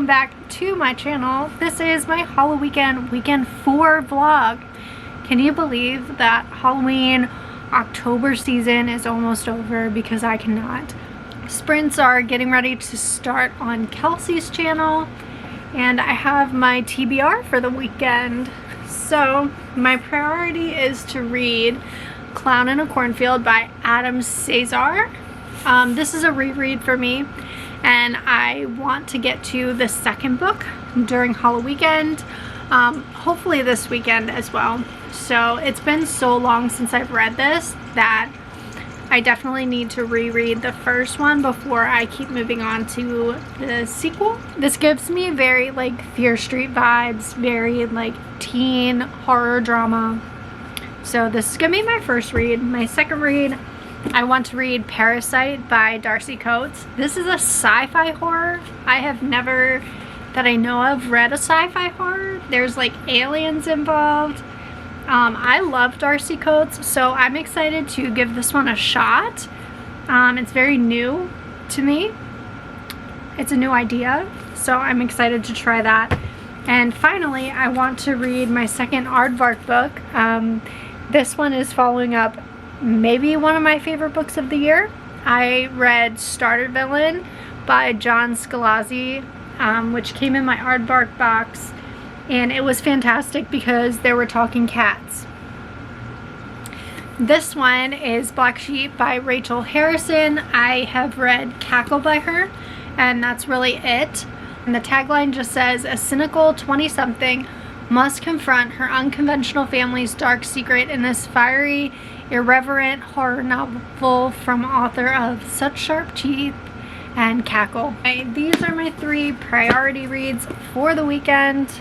back to my channel. This is my Halloweekend Weekend 4 vlog. Can you believe that Halloween October season is almost over? Because I cannot. Sprints are getting ready to start on Kelsey's channel, and I have my TBR for the weekend. So my priority is to read Clown in a Cornfield by Adam Cesar. This is a reread for me, and I want to get to the second book during Halloweekend, hopefully this weekend as well. So it's been so long since I've read this that I definitely need to reread the first one before I keep moving on to the sequel. This gives me very like Fear Street vibes, very like teen horror drama. So this is gonna be my first read. My second read, I want to read Parasite by Darcy Coates. This is a sci-fi horror. I have never, that I know of, read a sci-fi horror. There's like aliens involved. I love Darcy Coates, so I'm excited to give this one a shot. It's very new to me. It's a new idea, so I'm excited to try that. And finally, I want to read my second Aardvark book. This one is following up maybe one of my favorite books of the year. I read Starter Villain by John Scalzi, which came in my Aardvark box, and it was fantastic because there were talking cats. This one is Black Sheep by Rachel Harrison. I have read Cackle by her, and that's really it. And the tagline just says, a cynical 20-something must confront her unconventional family's dark secret in this fiery, irreverent horror novel from author of Such Sharp Teeth and Cackle. These are my 3 priority reads for the weekend.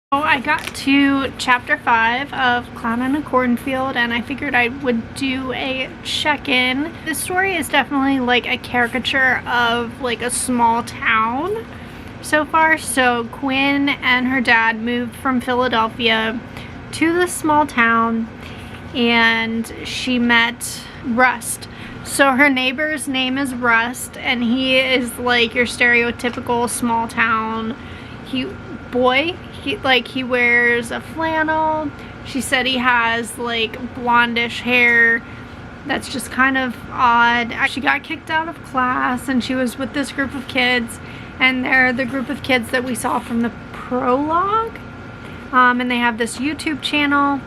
I got to chapter 5 of Clown in a Cornfield, and I figured I would do a check-in. This story is definitely like a caricature of like a small town so far. So Quinn and her dad moved from Philadelphia to this small town, and she met Rust. So her neighbor's name is Rust, and he is like your stereotypical small town boy. He wears a flannel. She said he has like blondish hair that's just kind of odd. She got kicked out of class, and she was with this group of kids, and they're the group of kids that we saw from the prologue. And they have this YouTube channel,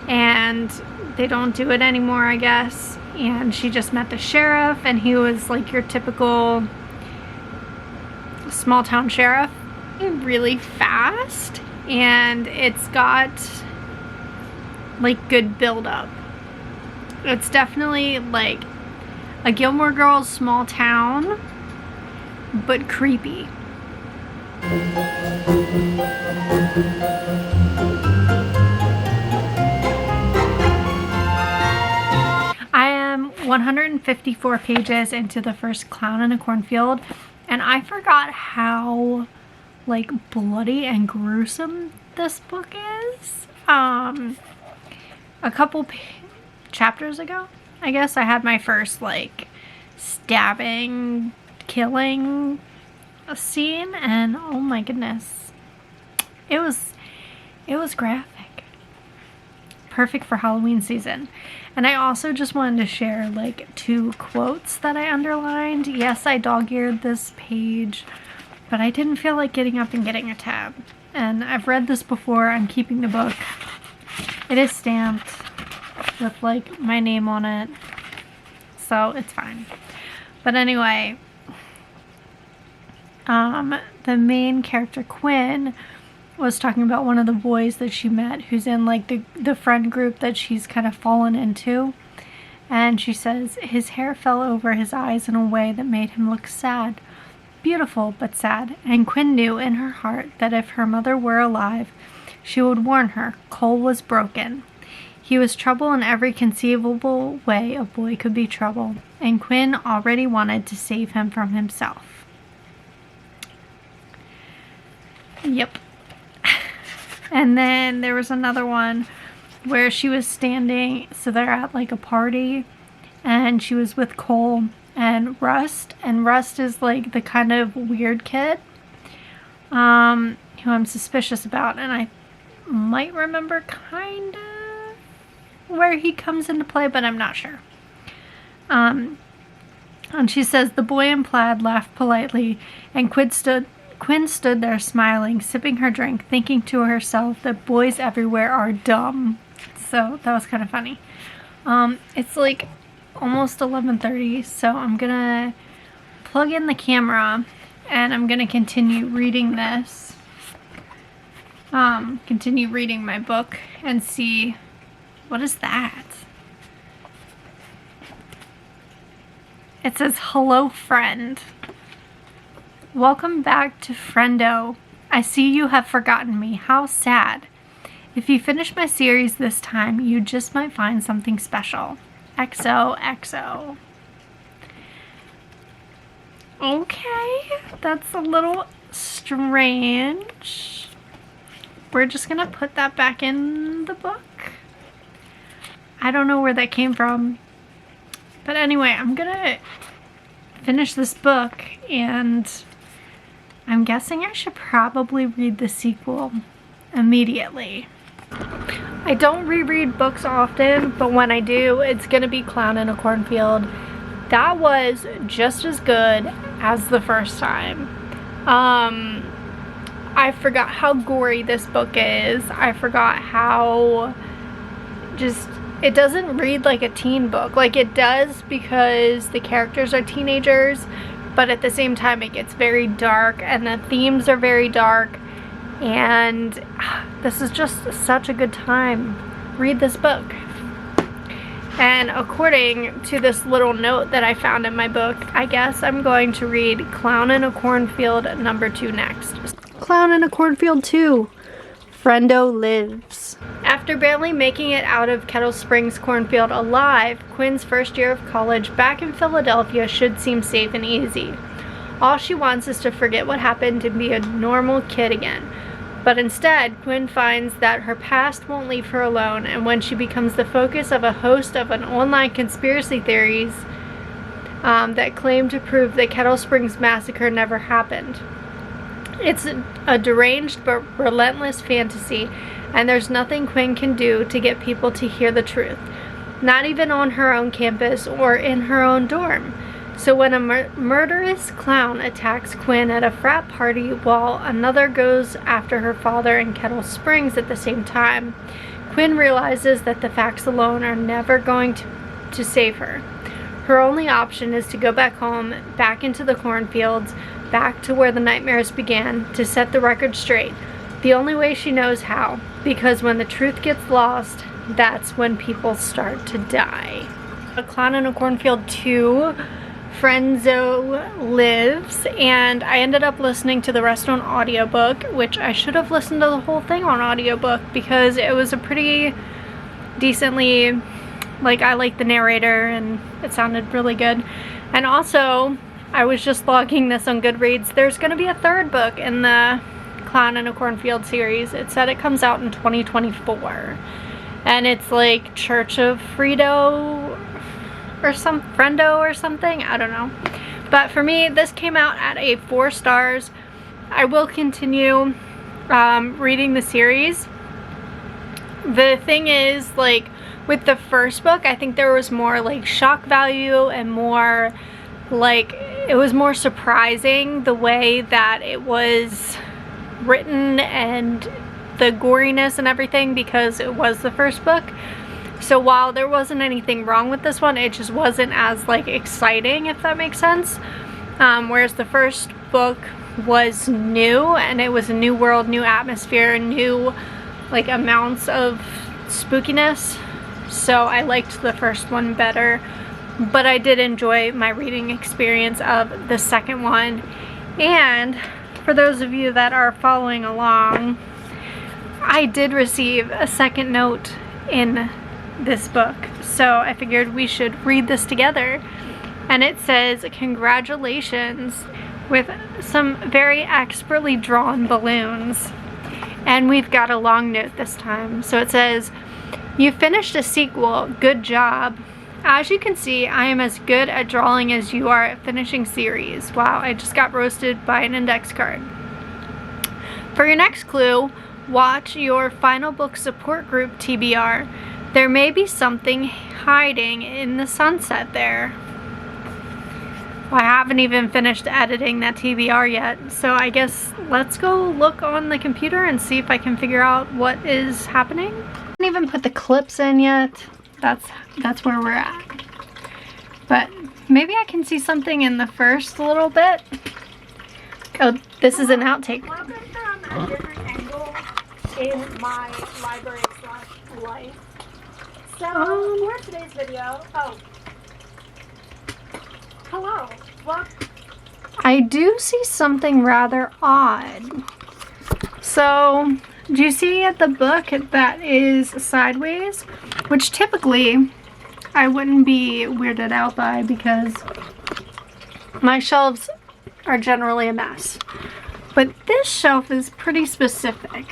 and they don't do it anymore, I guess. And she just met the sheriff, and he was like your typical small town sheriff. Really fast, and it's got like good build-up. It's definitely like a Gilmore Girls small town, but creepy. I am 154 pages into the first Clown in a Cornfield, and I forgot how like bloody and gruesome this book is. A couple chapters ago, I guess, I had my first like stabbing, killing scene, and oh my goodness, it was graphic. Perfect for Halloween season. And I also just wanted to share like 2 quotes that I underlined. Yes, I dog-eared this page, but I didn't feel like getting up and getting a tab. And I've read this before. I'm keeping the book. It is stamped with like my name on it, so it's fine. But anyway, the main character, Quinn, was talking about one of the boys that she met who's in like the friend group that she's kind of fallen into. And she says, his hair fell over his eyes in a way that made him look sad. Beautiful, but sad. And Quinn knew in her heart that if her mother were alive, she would warn her Cole was broken. He was trouble in every conceivable way a boy could be trouble, and Quinn already wanted to save him from himself. Yep. And then there was another one where she was standing, so they're at like a party, and she was with Cole and Rust is like the kind of weird kid who I'm suspicious about, and I might remember kind of where he comes into play, but I'm not sure. And she says the boy in plaid laughed politely, and Quinn stood there smiling, sipping her drink, thinking to herself that boys everywhere are dumb. So that was kind of funny. It's like almost 11:30, so I'm gonna plug in the camera and I'm gonna continue reading this. Continue reading my book and see, what is that? It says, hello friend. Welcome back to Friendo. I see you have forgotten me. How sad. If you finish my series this time, you just might find something special. XOXO. Okay, that's a little strange. We're just gonna put that back in the book. I don't know where that came from. But anyway, I'm gonna finish this book, and I'm guessing I should probably read the sequel immediately. I don't reread books often, but when I do, it's gonna be Clown in a Cornfield. That was just as good as the first time. I forgot how gory this book is. I forgot how it doesn't read like a teen book. Like it does because the characters are teenagers, but at the same time it gets very dark and the themes are very dark, and this is just such a good time. Read this book. And according to this little note that I found in my book, I guess I'm going to read Clown in a Cornfield #2 next. Clown in a Cornfield 2. Friendo lives. After barely making it out of Kettle Springs cornfield alive, Quinn's first year of college back in Philadelphia should seem safe and easy. All she wants is to forget what happened and be a normal kid again. But instead, Quinn finds that her past won't leave her alone, and when she becomes the focus of a host of an online conspiracy theories that claim to prove the Kettle Springs massacre never happened. It's a deranged but relentless fantasy, and there's nothing Quinn can do to get people to hear the truth, not even on her own campus or in her own dorm. So when a murderous clown attacks Quinn at a frat party while another goes after her father in Kettle Springs at the same time, Quinn realizes that the facts alone are never going to save her. Her only option is to go back home, back into the cornfields, back to where the nightmares began, to set the record straight. The only way she knows how, because when the truth gets lost, that's when people start to die. A Clown in a Cornfield 2, Friendo Lives, and I ended up listening to the rest on audiobook, which I should have listened to the whole thing on audiobook because it was a pretty decently, like, I like the narrator and it sounded really good. And also, I was just logging this on Goodreads. There's going to be a third book in the Clown in a Cornfield series. It said it comes out in 2024. And it's like Church of Friendo or Friendo or something. I don't know. But for me, this came out at a 4 stars. I will continue reading the series. The thing is, like, with the first book, I think there was more like shock value and more like, it was more surprising the way that it was written and the goriness and everything, because it was the first book. So while there wasn't anything wrong with this one, it just wasn't as like exciting, if that makes sense. whereas the first book was new, and it was a new world, new atmosphere, new like amounts of spookiness. So I liked the first one better, but I did enjoy my reading experience of the second one. And for those of you that are following along, I did receive a second note in this book, so I figured we should read this together. And it says, "Congratulations," with some very expertly drawn balloons. And we've got a long note this time. So it says, "You finished a sequel, good job. As you can see, I am as good at drawing as you are at finishing series." Wow, I just got roasted by an index card. "For your next clue, watch your final book support group TBR. There may be something hiding in the sunset there." Well, I haven't even finished editing that TBR yet, so I guess let's go look on the computer and see if I can figure out what is happening. I didn't even put the clips in yet. That's where we're at. But maybe I can see something in the first little bit. Oh, this is an outtake. Welcome from a different angle in my library/life. So for today's video, hello. Well, I do see something rather odd. So, do you see at the book that is sideways? Which typically I wouldn't be weirded out by because my shelves are generally a mess. But this shelf is pretty specific.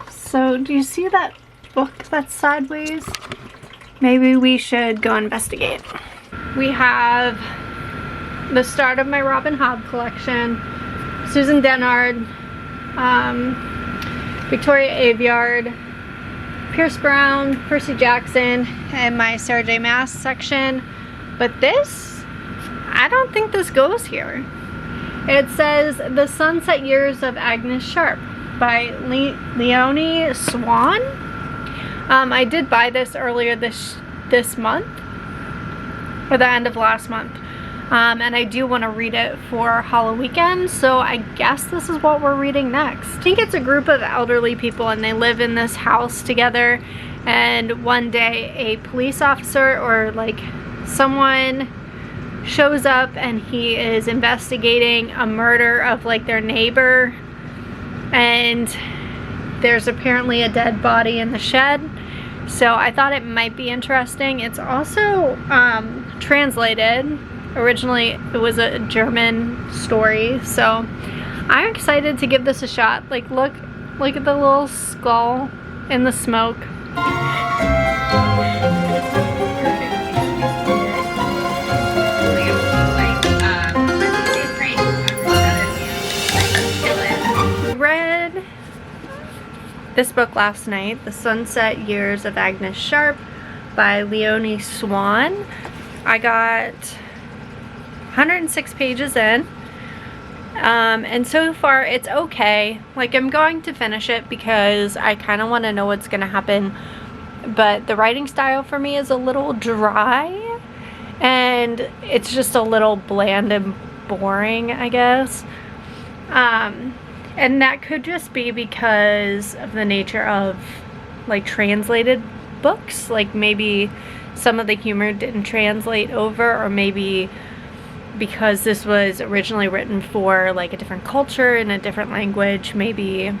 So, do you see that book that's sideways? Maybe we should go investigate. We have the start of my Robin Hobb collection, Susan Dennard, Victoria Aveyard, Pierce Brown, Percy Jackson, and my Sarah J. Maas section. But this, I don't think this goes here. It says The Sunset Years of Agnes Sharp by Leonie Swan. I did buy this earlier this month, or the end of last month. And I do want to read it for Halloweekend, so I guess this is what we're reading next. I think it's a group of elderly people and they live in this house together, and one day a police officer or like someone shows up and he is investigating a murder of like their neighbor, and there's apparently a dead body in the shed. So I thought it might be interesting. It's also translated. Originally it was a German story, so I'm excited to give this a shot. Like look at the little skull in the smoke. Read this book last night, The Sunset Years of Agnes Sharp by Leonie Swan. I got 106 pages in, and so far it's okay. Like, I'm going to finish it because I kind of want to know what's going to happen, but the writing style for me is a little dry and it's just a little bland and boring, I guess. And that could just be because of the nature of like translated books. Like maybe some of the humor didn't translate over, or maybe because this was originally written for like a different culture in a different language, maybe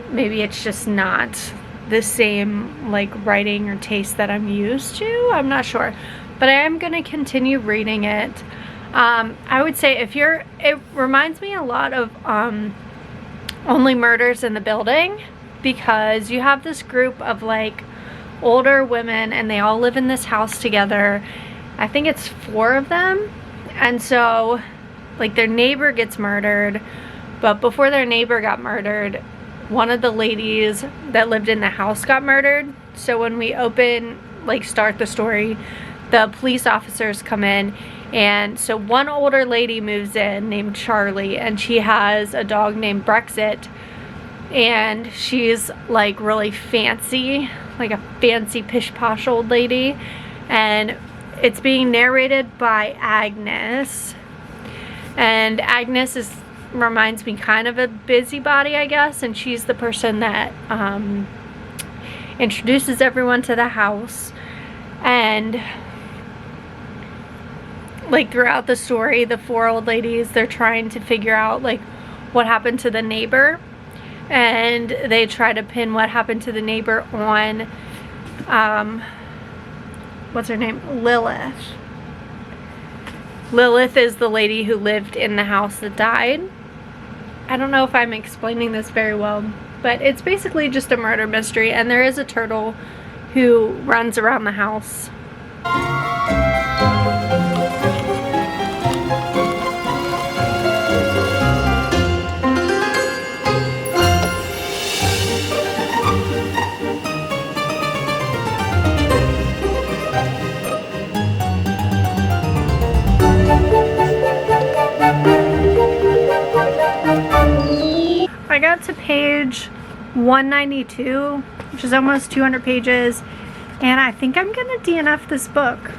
maybe it's just not the same like writing or taste that I'm used to. I'm not sure, but I am going to continue reading it. I would say it reminds me a lot of Only Murders in the Building, because you have this group of like older women and they all live in this house together. I think it's 4 of them, and so like their neighbor gets murdered, but before their neighbor got murdered, one of the ladies that lived in the house got murdered. So when we start the story, the police officers come in, and so one older lady moves in named Charlie, and she has a dog named Brexit, and she's like really fancy, like a fancy pish posh old lady, and it's being narrated by Agnes, and Agnes reminds me kind of a busybody, I guess, and she's the person that introduces everyone to the house. And like throughout the story, the 4 old ladies, they're trying to figure out like what happened to the neighbor, and they try to pin what happened to the neighbor on what's her name? Lilith. Lilith is the lady who lived in the house that died. I don't know if I'm explaining this very well, but it's basically just a murder mystery, and there is a turtle who runs around the house. I got to page 192, which is almost 200 pages, and I think I'm gonna DNF this book.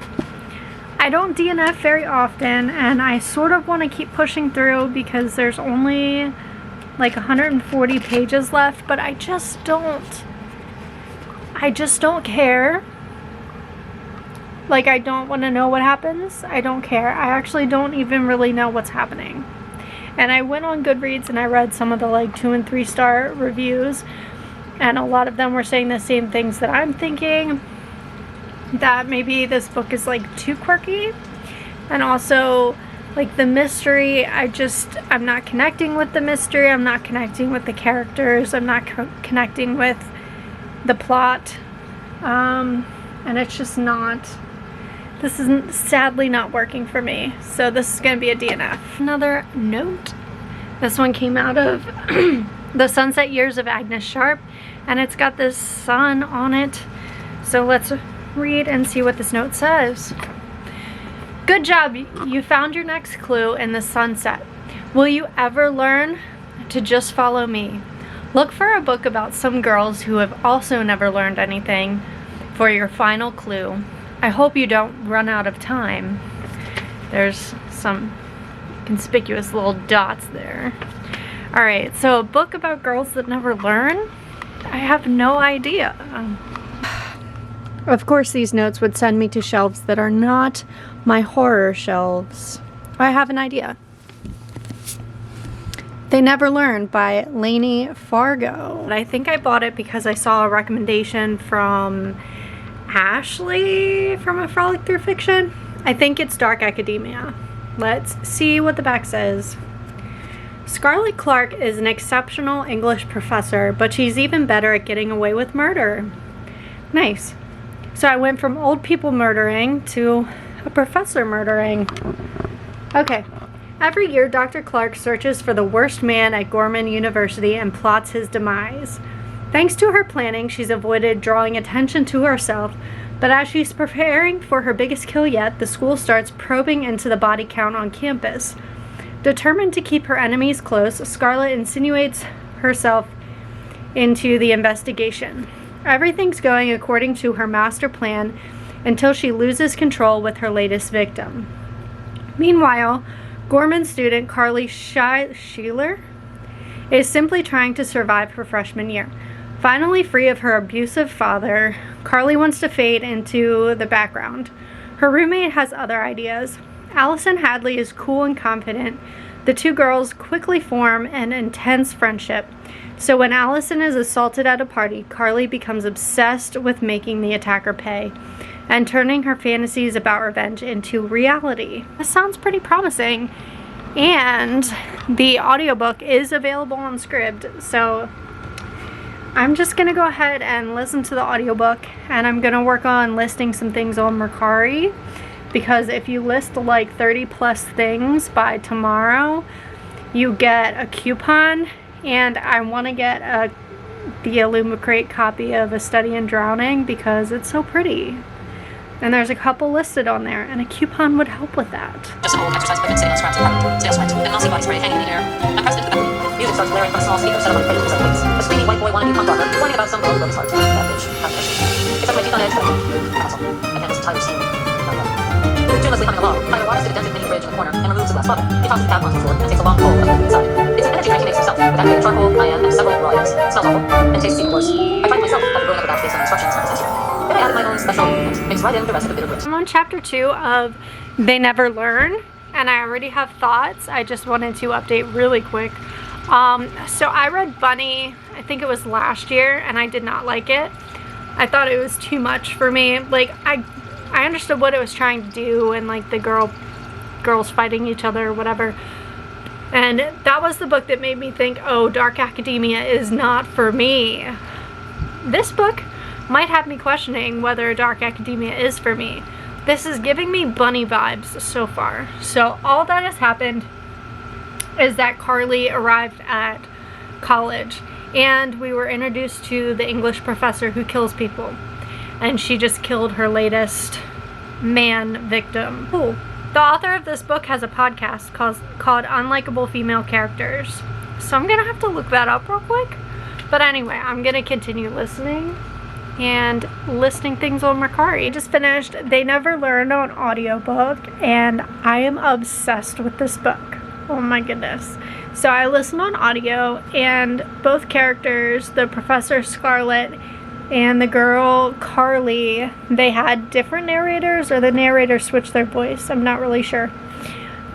I don't DNF very often, and I sort of want to keep pushing through because there's only like 140 pages left, but I just don't care. Like, I don't want to know what happens. I don't care. I actually don't even really know what's happening. And I went on Goodreads and I read some of the like 2 and 3 star reviews, and a lot of them were saying the same things that I'm thinking, that maybe this book is like too quirky, and also like the mystery, I'm not connecting with the mystery, I'm not connecting with the characters, I'm not connecting with the plot, and it's just not, this is sadly not working for me. So this is going to be a DNF. Another note. This one came out of The Sunset Years of Agnes Sharp, and it's got this sun on it. So let's read and see what this note says. Good job. You found your next clue in the sunset. Will you ever learn to just follow me? Look for a book about some girls who have also never learned anything for your final clue. I hope you don't run out of time. There's some conspicuous little dots there. Alright, so a book about girls that never learn? I have no idea. Of course these notes would send me to shelves that are not my horror shelves. I have an idea. They Never Learn by Lainey Fargo. I think I bought it because I saw a recommendation from Ashley from A Frolic Through Fiction. I think it's dark academia. Let's see what the back says. Scarlett Clark is an exceptional English professor, but she's even better at getting away with murder. Nice. So I went from old people murdering to a professor murdering. Okay. Every year, Dr. Clark searches for the worst man at Gorman University and plots his demise. Thanks to her planning, she's avoided drawing attention to herself, but as she's preparing for her biggest kill yet, the school starts probing into the body count on campus. Determined to keep her enemies close, Scarlett insinuates herself into the investigation. Everything's going according to her master plan until she loses control with her latest victim. Meanwhile, Gorman student Carly Sheeler is simply trying to survive her freshman year. Finally free of her abusive father, Carly wants to fade into the background. Her roommate has other ideas. Allison Hadley is cool and confident. The two girls quickly form an intense friendship. So when Allison is assaulted at a party, Carly becomes obsessed with making the attacker pay and turning her fantasies about revenge into reality. This sounds pretty promising. And the audiobook is available on Scribd, so I'm just gonna go ahead and listen to the audiobook, and I'm gonna work on listing some things on Mercari, because if you list like 30 plus things by tomorrow, you get a coupon, and I want to get the Illumicrate copy of A Study in Drowning because it's so pretty. And there's a couple listed on there, and a coupon would help with that. Just an old exercise equipment sitting on straps apart. Sales went, and Nazi body spray hanging in the air. I'm pressed into the bathroom. Music starts blaring from a small speaker set up on the cradle voice. A screamy white boy wannabe punk rocker, whining about some girl who broke his heart. That bitch. How could I? It's like my teeth on edge, but I can't listen to entire scene. With June Leslie coming along, Tyler walks to the dented mini fridge in the corner and removes the glass bottle. He tosses the cap onto the floor and takes a long pull of the liquid inside. It's an energy drink he makes himself, with activated charcoal, cayenne, and several raw eggs. It smells awful, and tastes cheap, of course. I tried it myself after growing up a batch based on instructions from his history. Then I added my own special ingredient, mixed right in with the rest of the bitter grit. I'm on chapter 2 of They Never Learn, and I already have thoughts. I just wanted to update really quick. So I read Bunny, I think it was last year, and I did not like it. I thought it was too much for me. Like, I understood what it was trying to do, and like the girls fighting each other or whatever. And that was the book that made me think, oh, Dark Academia is not for me. This book might have me questioning whether Dark Academia is for me. This is giving me Bunny vibes so far. So all that has happened is that Carly arrived at college and we were introduced to the English professor who kills people. And she just killed her latest man victim. Ooh. The author of this book has a podcast called Unlikable Female Characters. So I'm gonna have to look that up real quick. But anyway, I'm gonna continue listening and listing things on Mercari. I just finished They Never Learned on audiobook and I am obsessed with this book. Oh my goodness. So I listened on audio and both characters, the Professor Scarlet and the girl Carly, they had different narrators or the narrator switched their voice. I'm not really sure.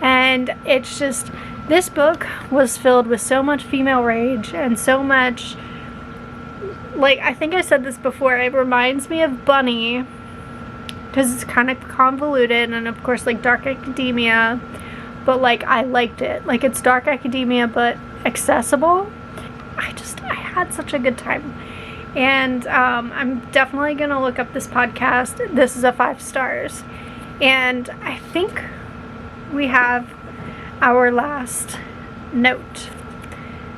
And it's just, this book was filled with so much female rage and so much, like, I think I said this before, it reminds me of Bunny because it's kind of convoluted and of course like Dark Academia, but like I liked it. Like, it's Dark Academia but accessible. I had such a good time. And I'm definitely gonna look up this podcast. This is a 5 stars. And I think we have our last note.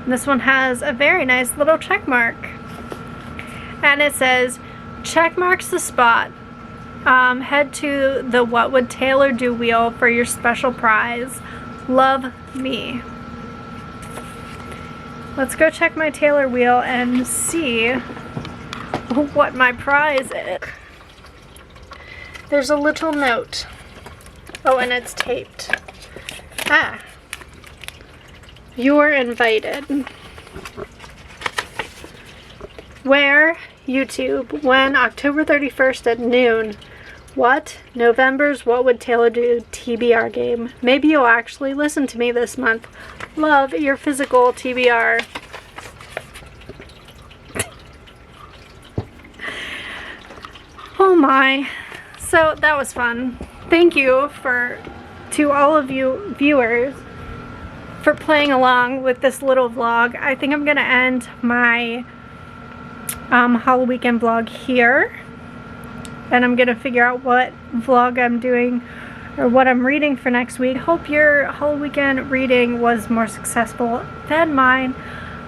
And this one has a very nice little check mark. And it says, check marks the spot. Head to the What Would Taylor Do wheel for your special prize. Love, me. Let's go check my Taylor wheel and see what my prize is. There's a little note. Oh, and it's taped. Ah. You're invited. Where? YouTube. When? October 31st at noon. What? November's What Would Taylor Do TBR game. Maybe you'll actually listen to me this month. Love, your physical TBR. Oh my. So that was fun. Thank you to all of you viewers for playing along with this little vlog. I think I'm gonna end my Halloweekend vlog here. And I'm gonna figure out what vlog I'm doing or what I'm reading for next week. Hope your Halloweekend reading was more successful than mine.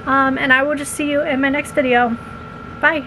And I will just see you in my next video. Bye.